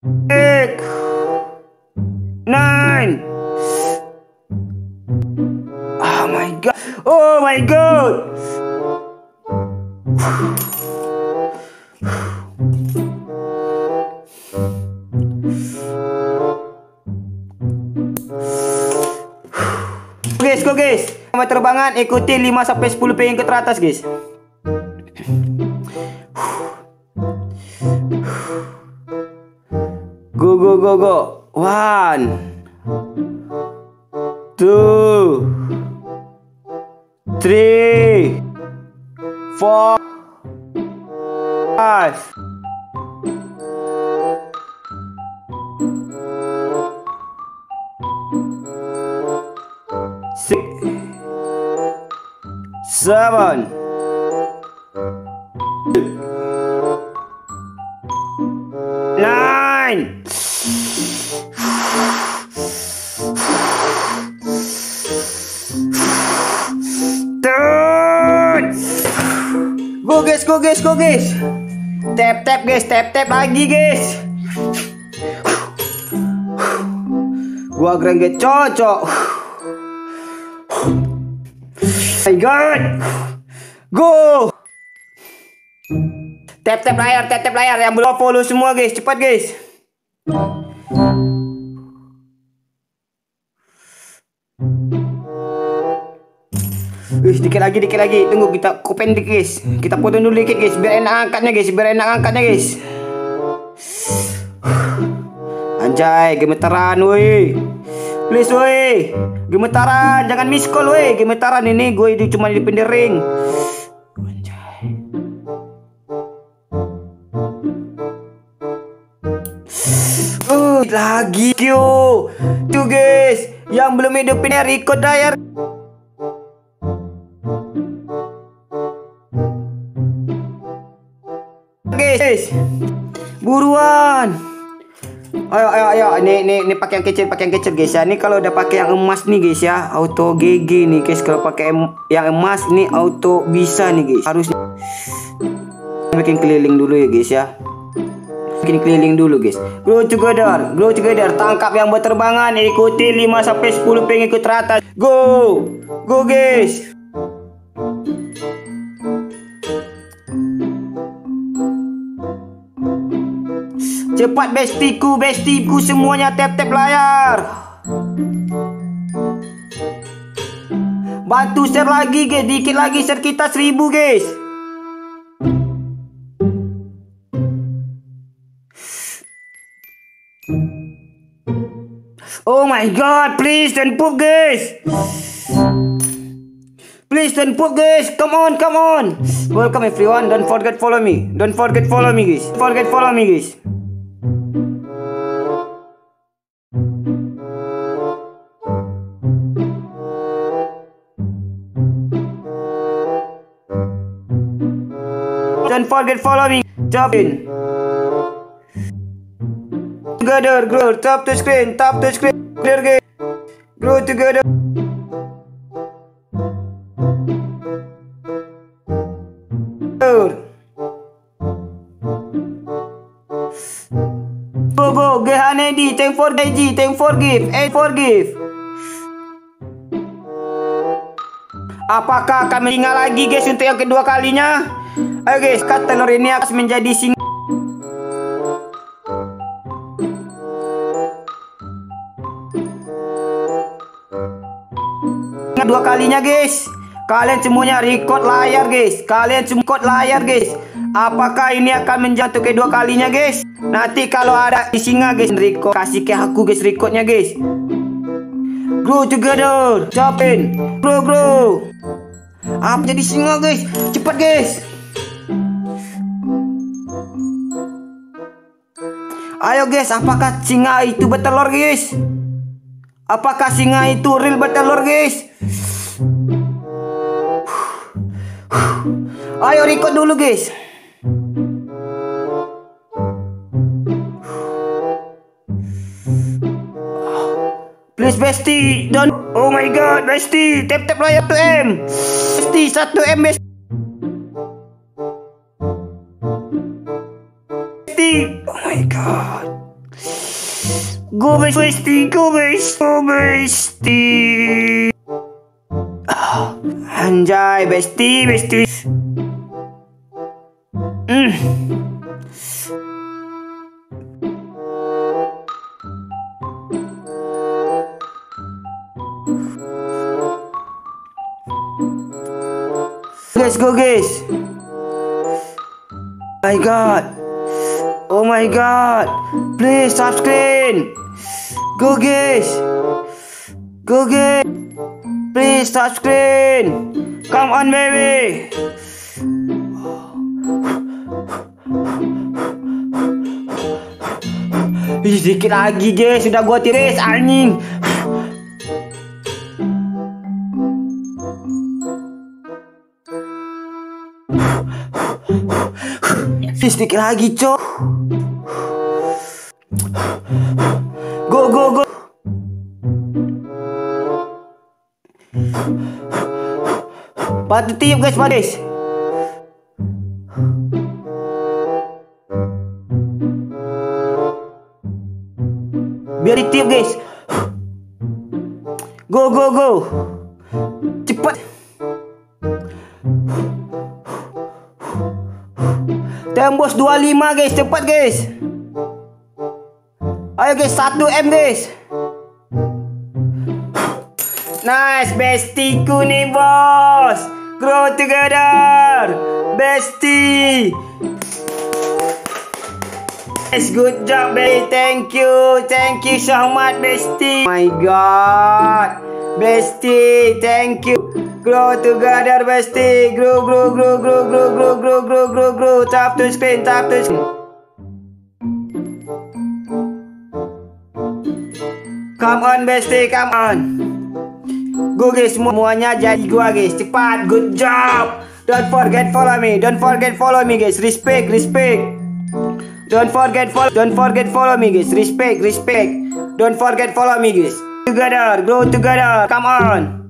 8, 9. Oh my god. Oh my god. Guys, go guys. Sama terbangan ikuti 5 sampai 10 pengen ke teratas guys. Go go go go. 1, 2, 3, 4, 5. 6, 7, 9. Go guys, go guys, go guys. Tap tap guys, tap tap lagi guys. Gua gerenget cocok. My god. Go. Tap tap layar yang belum follow semua guys, cepat guys. Dikit lagi. Tunggu kita kopen dikit guys. Kita potong dulu dikit guys, biar enak angkatnya guys, Anjay, gemetaran woi. Please woi. Gemetaran, jangan miss call woi. Gemetaran ini gue cuma di pendering. Anjay. Lagi Q. Tuh guys, yang belum hidupin record layar. Guys, buruan. Ayo. Ini pakai yang kecil guys ya. Ini kalau udah pakai yang emas nih guys ya, auto GG nih guys. Kalau pakai yang emas nih auto bisa nih guys. Harus bikin keliling dulu ya guys ya. Bikin keliling dulu guys. Grow together. Tangkap yang berterbangan. Ikuti 5 sampai 10 pengikut teratas. Go guys. Cepat bestiku semuanya tap layar. Bantu share lagi guys, dikit lagi share kita 1000 guys. Oh my god, please don't poop guys. Please don't poop guys. Come on. Welcome everyone. Don't forget follow me guys. Don't forget follow me. Jump in. Together, grow. Tap the screen. Clear game. Grow together. Go. Gehanedi. Thank for GG. Thank for give. Apakah kami tinggal lagi guys untuk yang kedua kalinya? Ayo guys, kat telur ini akan menjadi singa. Dua kalinya guys. Kalian semuanya record layar guys. Apakah ini akan menjadi untuk kedua kalinya guys? Nanti kalau ada di singa guys, record kasih ke aku guys recordnya guys. Grow together. Jump-in. Grow. Apa jadi singa guys? Cepat guys. Ayo guys, apakah singa itu bertelur guys? Apakah singa itu real bertelur guys? Ayo record dulu guys. Please bestie, don't. Oh my god, bestie, tap layar 1M. Bestie 1M bestie. Oh my god. Go bestie, go bestie, go bestie. Anjay, bestie, bestie. Guys, go guys. My God. Oh my God. Please subscribe. Go guys. Go guys. Please subscribe. Come on baby. Sedikit lagi guys, sudah gua tiris anjing. Sedikit lagi cok. Go go go. Pati tiup guys, padis. Biar ditiup guys. Go go go. Cepat. Tembus 25 guys, cepat guys. Ayo guys, 1M guys. Nice, bestiku nih bos. Grow together, bestie. Yes, good job baby. Thank you so much bestie. My God, bestie, thank you. Grow together bestie. Grow. Tap to screen, tap to screen. Come on bestie, come on. Go guys, semuanya jadi gua guys. Cepat, good job. Don't forget follow me guys. Respect. Don't forget follow me guys. Respect. Don't forget follow me guys. Together, grow together. Come on.